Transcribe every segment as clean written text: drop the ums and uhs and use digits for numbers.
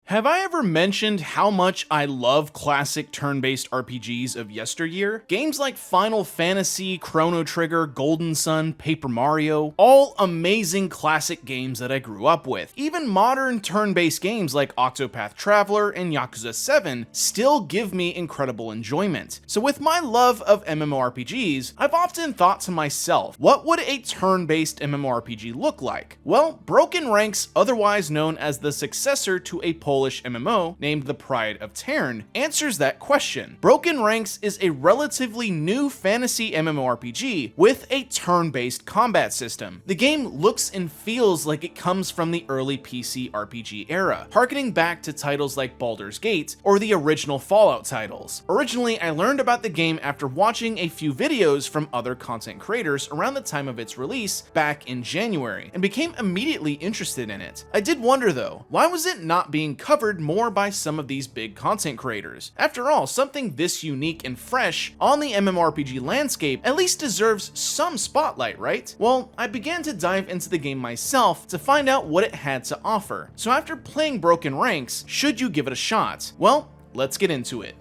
Have I ever mentioned how much I love classic turn-based RPGs of yesteryear? Games like Final Fantasy, Chrono Trigger, Golden Sun, Paper Mario, all amazing classic games that I grew up with. Even modern turn-based games like Octopath Traveler and Yakuza 7 still give me incredible enjoyment. So with my love of MMORPGs, I've often thought to myself, what would a turn-based MMORPG look like? Well, Broken Ranks, otherwise known as the successor to a Polish MMO named The Pride of Tern, answers that question. Broken Ranks is a relatively new fantasy MMORPG with a turn-based combat system. The game looks and feels like it comes from the early PC RPG era, harkening back to titles like Baldur's Gate or the original Fallout titles. Originally, I learned about the game after watching a few videos from other content creators around the time of its release back in January, and became immediately interested in it. I did wonder though, why was it not being covered more by some of these big content creators? After all, something this unique and fresh on the MMORPG landscape at least deserves some spotlight, right? Well, I began to dive into the game myself to find out what it had to offer. So after playing Broken Ranks, should you give it a shot? Well, let's get into it.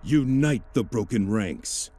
Unite the broken ranks.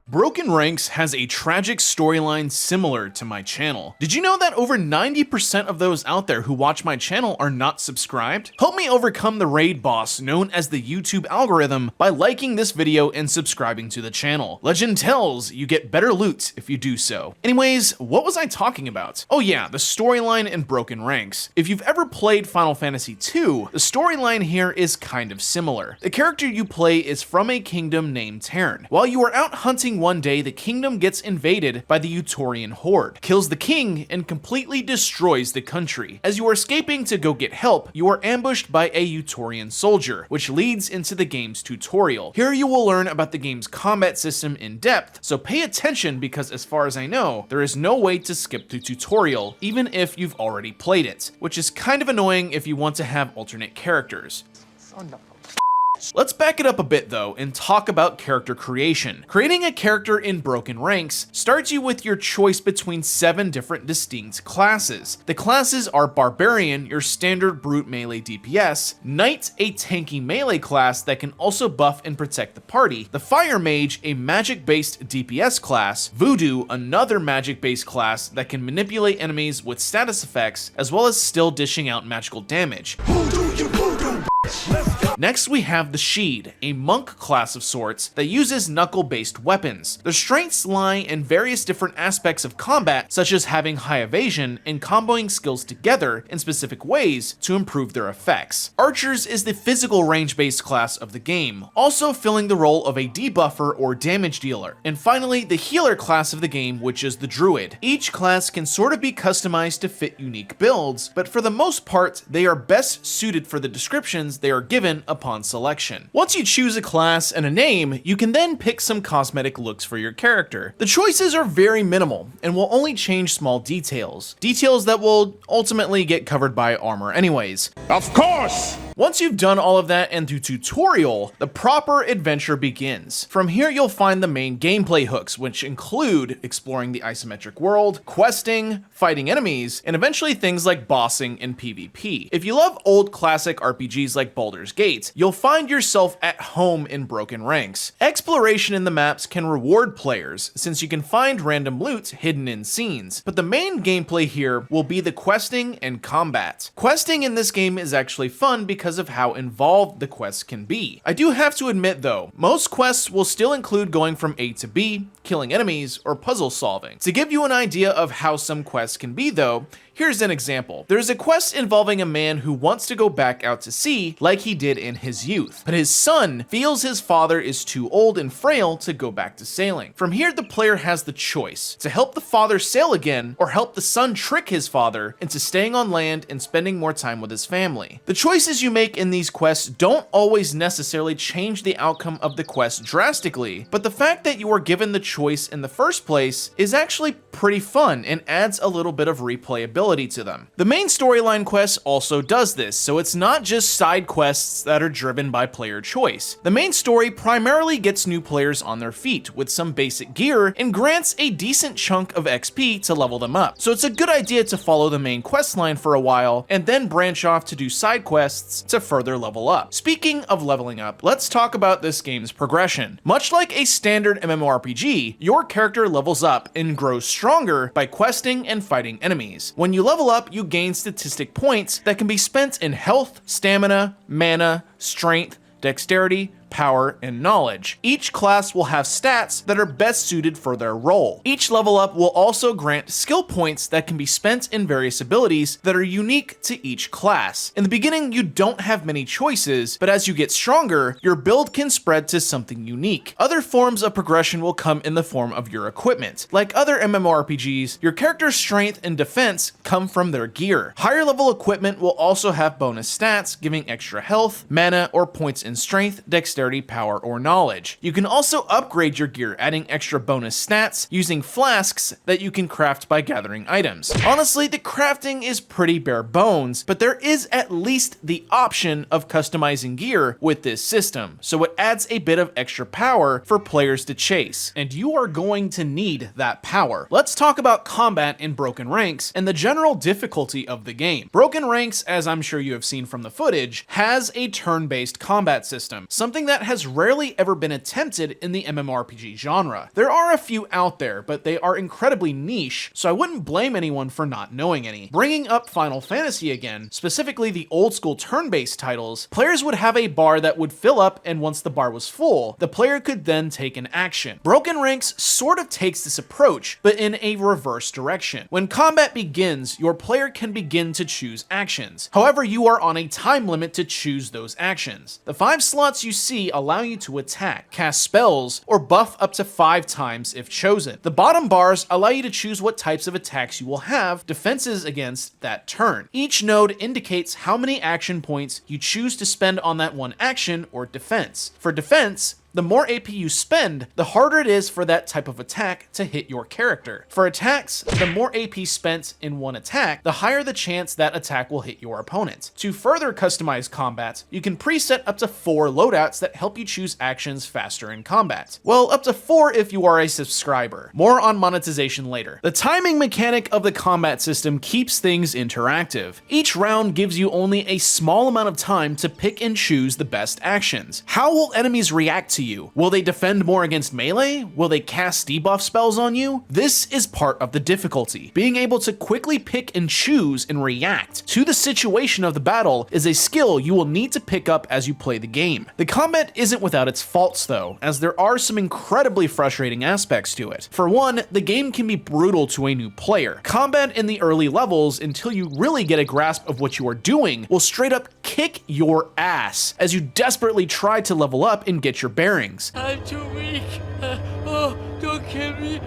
Broken Ranks has a tragic storyline similar to my channel. Did you know that over 90% of those out there who watch my channel are not subscribed? Help me overcome the raid boss known as the YouTube algorithm by liking this video and subscribing to the channel. Legend tells you get better loot if you do so. Anyways, what was I talking about? Oh yeah, the storyline in Broken Ranks. If you've ever played Final Fantasy II, the storyline here is kind of similar. The character you play is from a kingdom named Tern. While you are out hunting one day, the kingdom gets invaded by the Utorian horde, kills the king, and completely destroys the country. As you are escaping to go get help, you are ambushed by a Utorian soldier, which leads into the game's tutorial. Here you will learn about the game's combat system in depth, so pay attention because as far as I know, there is no way to skip the tutorial, even if you've already played it, which is kind of annoying if you want to have alternate characters. Let's back it up a bit though and talk about character creation. Creating a character in Broken Ranks starts you with your choice between 7 different distinct classes. The classes are Barbarian, your standard brute melee DPS, Knight, a tanky melee class that can also buff and protect the party, the Fire Mage, a magic-based DPS class, Voodoo, another magic-based class that can manipulate enemies with status effects, as well as still dishing out magical damage. Next we have the Sheed, a monk class of sorts that uses knuckle-based weapons. Their strengths lie in various different aspects of combat, such as having high evasion and comboing skills together in specific ways to improve their effects. Archers is the physical range-based class of the game, also filling the role of a debuffer or damage dealer. And finally, the healer class of the game, which is the Druid. Each class can sort of be customized to fit unique builds, but for the most part, they are best suited for the descriptions they are given upon selection. Once you choose a class and a name, you can then pick some cosmetic looks for your character. The choices are very minimal and will only change small details that will ultimately get covered by armor anyways. Of course! Once you've done all of that and through tutorial, the proper adventure begins. From here you'll find the main gameplay hooks, which include exploring the isometric world, questing, fighting enemies, and eventually things like bossing and PvP. If you love old classic RPGs like Baldur's Gate, you'll find yourself at home in Broken Ranks. Exploration in the maps can reward players, since you can find random loot hidden in scenes, but the main gameplay here will be the questing and combat. Questing in this game is actually fun because of how involved the quests can be. I do have to admit though, most quests will still include going from A to B, killing enemies, or puzzle solving. To give you an idea of how some quests can be though, here's an example. There's a quest involving a man who wants to go back out to sea like he did in his youth, but his son feels his father is too old and frail to go back to sailing. From here, the player has the choice to help the father sail again or help the son trick his father into staying on land and spending more time with his family. The choices you make in these quests don't always necessarily change the outcome of the quest drastically, but the fact that you are given the choice in the first place is actually pretty fun and adds a little bit of replayability to them. The main storyline quest also does this, so it's not just side quests that are driven by player choice. The main story primarily gets new players on their feet with some basic gear and grants a decent chunk of XP to level them up. So it's a good idea to follow the main quest line for a while and then branch off to do side quests to further level up. Speaking of leveling up, let's talk about this game's progression. Much like a standard MMORPG, your character levels up and grows stronger by questing and fighting enemies. When you level up, you gain statistic points that can be spent in health, stamina, mana, strength, dexterity, power, and knowledge. Each class will have stats that are best suited for their role. Each level up will also grant skill points that can be spent in various abilities that are unique to each class. In the beginning, you don't have many choices, but as you get stronger, your build can spread to something unique. Other forms of progression will come in the form of your equipment. Like other MMORPGs, your character's strength and defense come from their gear. Higher level equipment will also have bonus stats, giving extra health, mana, or points in strength, dexterity, power, or knowledge. You can also upgrade your gear, adding extra bonus stats using flasks that you can craft by gathering items. Honestly, the crafting is pretty bare bones, but there is at least the option of customizing gear with this system, so it adds a bit of extra power for players to chase, and you are going to need that power. Let's talk about combat in Broken Ranks and the general difficulty of the game. Broken Ranks, as I'm sure you have seen from the footage, has a turn-based combat system, something that has rarely ever been attempted in the MMORPG genre. There are a few out there, but they are incredibly niche, so I wouldn't blame anyone for not knowing any. Bringing up Final Fantasy again, specifically the old school turn-based titles, players would have a bar that would fill up, and once the bar was full, the player could then take an action. Broken Ranks sort of takes this approach, but in a reverse direction. When combat begins, your player can begin to choose actions. However, you are on a time limit to choose those actions. The 5 slots you see allow you to attack, cast spells, or buff up to 5 times if chosen. The bottom bars allow you to choose what types of attacks you will have defenses against that turn. Each node indicates how many action points you choose to spend on that one action or defense. For defense, the more AP you spend, the harder it is for that type of attack to hit your character. For attacks, the more AP spent in one attack, the higher the chance that attack will hit your opponent. To further customize combat, you can preset up to 4 loadouts that help you choose actions faster in combat. Well, up to 4 if you are a subscriber. More on monetization later. The timing mechanic of the combat system keeps things interactive. Each round gives you only a small amount of time to pick and choose the best actions. How will enemies react to you? Will they defend more against melee? Will they cast debuff spells on you? This is part of the difficulty. Being able to quickly pick and choose and react to the situation of the battle is a skill you will need to pick up as you play the game. The combat isn't without its faults though, as there are some incredibly frustrating aspects to it. For one, the game can be brutal to a new player. Combat in the early levels, until you really get a grasp of what you are doing, will straight up kick your ass as you desperately try to level up and get your bearings. I'm too weak. Oh, don't kill me,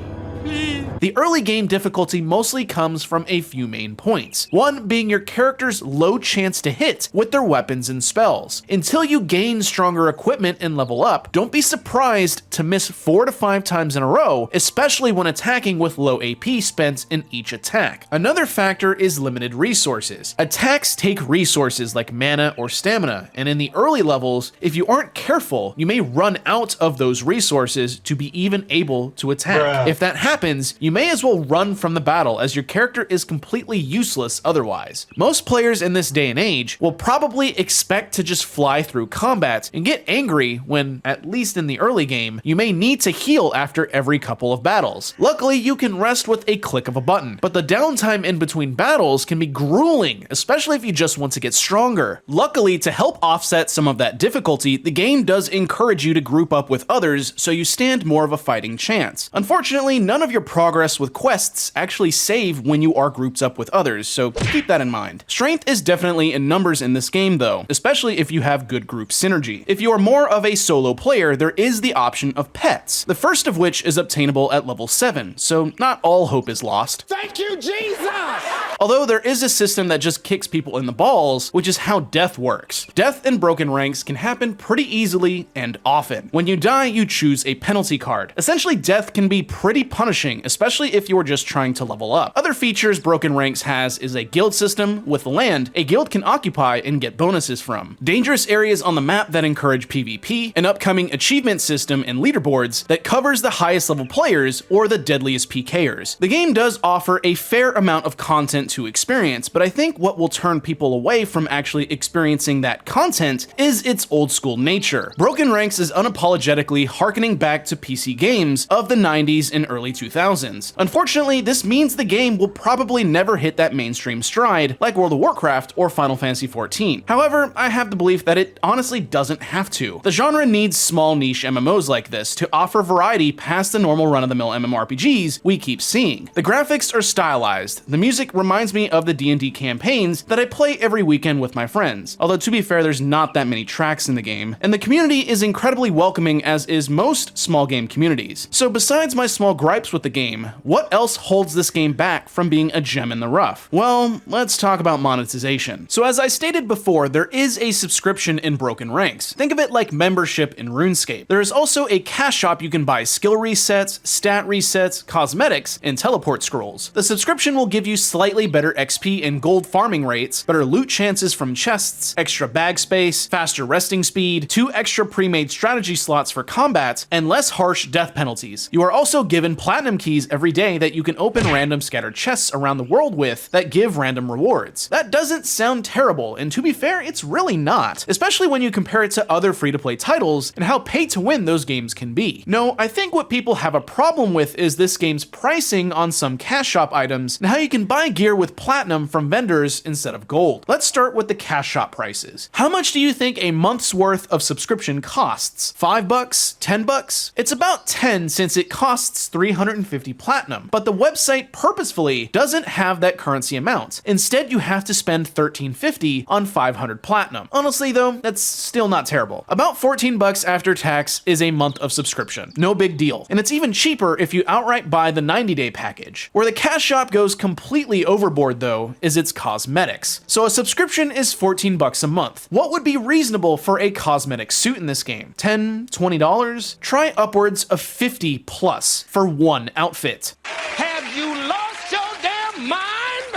please. The early game difficulty mostly comes from a few main points. One being your character's low chance to hit with their weapons and spells. Until you gain stronger equipment and level up, don't be surprised to miss 4 to 5 times in a row, especially when attacking with low AP spent in each attack. Another factor is limited resources. Attacks take resources like mana or stamina, and in the early levels, if you aren't careful, you may run out of those resources to be even able to attack. Bruh. If that happens, you may as well run from the battle, as your character is completely useless otherwise. Most players in this day and age will probably expect to just fly through combat and get angry when, at least in the early game, you may need to heal after every couple of battles. Luckily, you can rest with a click of a button, but the downtime in between battles can be grueling, especially if you just want to get stronger. Luckily, to help offset some of that difficulty, the game does encourage you to group up with others so you stand more of a fighting chance. Unfortunately, none of your progress with quests actually save when you are grouped up with others, so keep that in mind. Strength is definitely in numbers in this game though, especially if you have good group synergy. If you are more of a solo player, there is the option of pets, the first of which is obtainable at level 7, so not all hope is lost. Thank you, Jesus! Although there is a system that just kicks people in the balls, which is how death works. Death in Broken Ranks can happen pretty easily and often. When you die, you choose a penalty card. Essentially, death can be pretty punishable punishing, especially if you are just trying to level up. Other features Broken Ranks has is a guild system with land a guild can occupy and get bonuses from, dangerous areas on the map that encourage PvP, an upcoming achievement system and leaderboards that covers the highest level players or the deadliest PKers. The game does offer a fair amount of content to experience, but I think what will turn people away from actually experiencing that content is its old school nature. Broken Ranks is unapologetically harkening back to PC games of the 90s and early 2000s. Unfortunately, this means the game will probably never hit that mainstream stride like World of Warcraft or Final Fantasy XIV. However, I have the belief that it honestly doesn't have to. The genre needs small niche MMOs like this to offer variety past the normal run-of-the-mill MMORPGs we keep seeing. The graphics are stylized, the music reminds me of the D&D campaigns that I play every weekend with my friends, although to be fair there's not that many tracks in the game, and the community is incredibly welcoming as is most small game communities. So besides my small gripes with the game, what else holds this game back from being a gem in the rough? Well, let's talk about monetization. So as I stated before, there is a subscription in Broken Ranks. Think of it like membership in RuneScape. There is also a cash shop you can buy skill resets, stat resets, cosmetics, and teleport scrolls. The subscription will give you slightly better XP and gold farming rates, better loot chances from chests, extra bag space, faster resting speed, 2 extra pre-made strategy slots for combat, and less harsh death penalties. You are also given platinum keys every day that you can open random scattered chests around the world with that give random rewards. That doesn't sound terrible, and to be fair, it's really not, especially when you compare it to other free-to-play titles and how pay-to-win those games can be. No, I think what people have a problem with is this game's pricing on some cash shop items and how you can buy gear with platinum from vendors instead of gold. Let's start with the cash shop prices. How much do you think a month's worth of subscription costs? $5? $10? It's about 10 since it costs 350 platinum, but the website purposefully doesn't have that currency amount. Instead, you have to spend $13.50 on 500 platinum. Honestly though, that's still not terrible. About $14 after tax is a month of subscription. No big deal. And it's even cheaper if you outright buy the 90-day package. Where the cash shop goes completely overboard though is its cosmetics. So a subscription is $14 a month. What would be reasonable for a cosmetic suit in this game? $10, $20? Try upwards of 50 plus for one outfit. Have you lost your damn mind?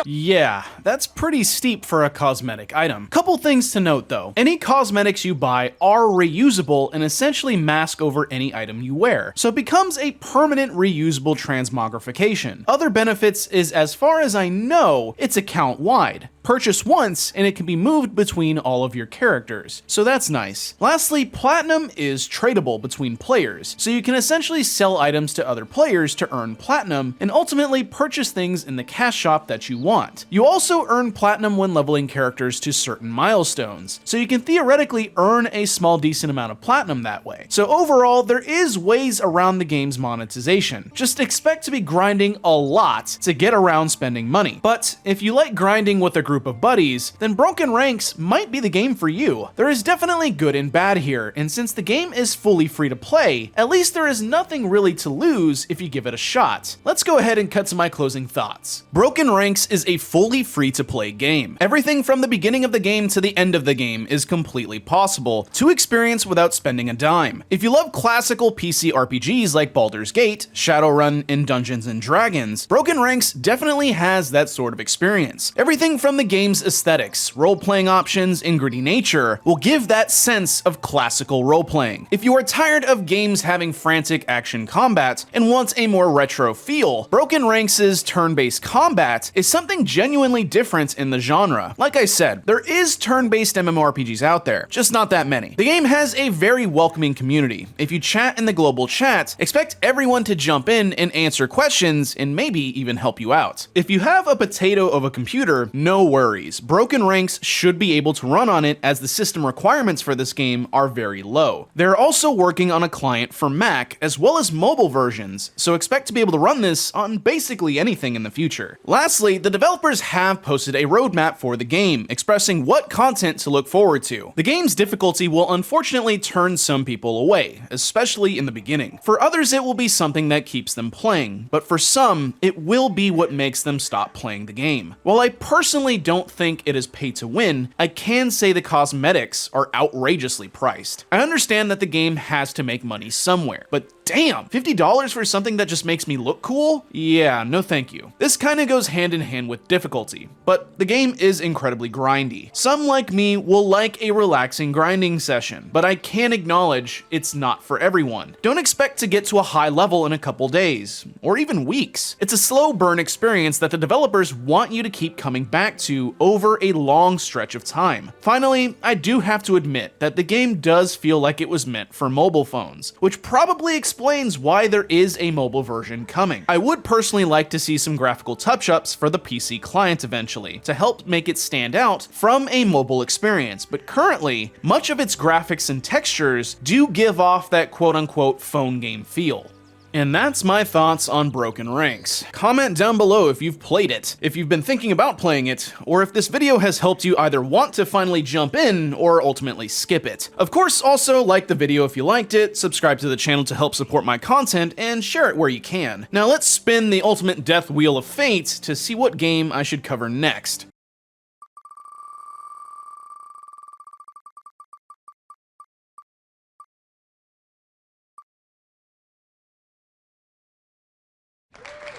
Yeah, that's pretty steep for a cosmetic item. Couple things to note though. Any cosmetics you buy are reusable and essentially mask over any item you wear, so it becomes a permanent reusable transmogrification. Other benefits is, as far as I know, it's account wide. Purchase once and it can be moved between all of your characters, so that's nice. Lastly, platinum is tradable between players, so you can essentially sell items to other players to earn platinum and ultimately purchase things in the cash shop that you want. You also earn platinum when leveling characters to certain milestones, so you can theoretically earn a small decent amount of platinum that way. So overall, there is ways around the game's monetization. Just expect to be grinding a lot to get around spending money. But if you like grinding with a group of buddies, then Broken Ranks might be the game for you. There is definitely good and bad here, and since the game is fully free to play, at least there is nothing really to lose if you give it a shot. Let's go ahead and cut to my closing thoughts. Broken Ranks is a fully free to play game. Everything from the beginning of the game to the end of the game is completely possible to experience without spending a dime. If you love classical PC RPGs like Baldur's Gate, Shadowrun, and Dungeons & Dragons, Broken Ranks definitely has that sort of experience. Everything from the game's aesthetics, role-playing options, and gritty nature will give that sense of classical role-playing. If you are tired of games having frantic action combat and want a more retro feel, Broken Ranks' turn-based combat is something genuinely different in the genre. Like I said, there is turn-based MMORPGs out there, just not that many. The game has a very welcoming community. If you chat in the global chat, expect everyone to jump in and answer questions and maybe even help you out. If you have a potato of a computer, no worries. Broken Ranks should be able to run on it as the system requirements for this game are very low. They're also working on a client for Mac as well as mobile versions, so expect to be able to run this on basically anything in the future. Lastly, the developers have posted a roadmap for the game, expressing what content to look forward to. The game's difficulty will unfortunately turn some people away, especially in the beginning. For others, it will be something that keeps them playing, but for some, it will be what makes them stop playing the game. While I personally don't think it is pay to win, I can say the cosmetics are outrageously priced. I understand that the game has to make money somewhere, but Damn, $50 for something that just makes me look cool? Yeah, no thank you. This kinda goes hand in hand with difficulty, but the game is incredibly grindy. Some like me will like a relaxing grinding session, but I can acknowledge it's not for everyone. Don't expect to get to a high level in a couple days, or even weeks. It's a slow burn experience that the developers want you to keep coming back to over a long stretch of time. Finally, I do have to admit that the game does feel like it was meant for mobile phones, which probably explains why there is a mobile version coming. I would personally like to see some graphical touch-ups for the PC client eventually, to help make it stand out from a mobile experience, but currently, much of its graphics and textures do give off that quote-unquote phone game feel. And that's my thoughts on Broken Ranks. Comment down below if you've played it, if you've been thinking about playing it, or if this video has helped you either want to finally jump in or ultimately skip it. Of course, also like the video if you liked it, subscribe to the channel to help support my content, and share it where you can. Now let's spin the ultimate death wheel of fate to see what game I should cover next.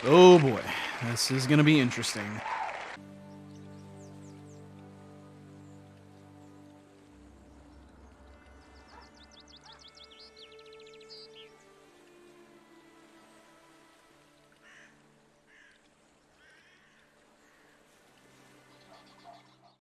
Oh boy, this is gonna be interesting.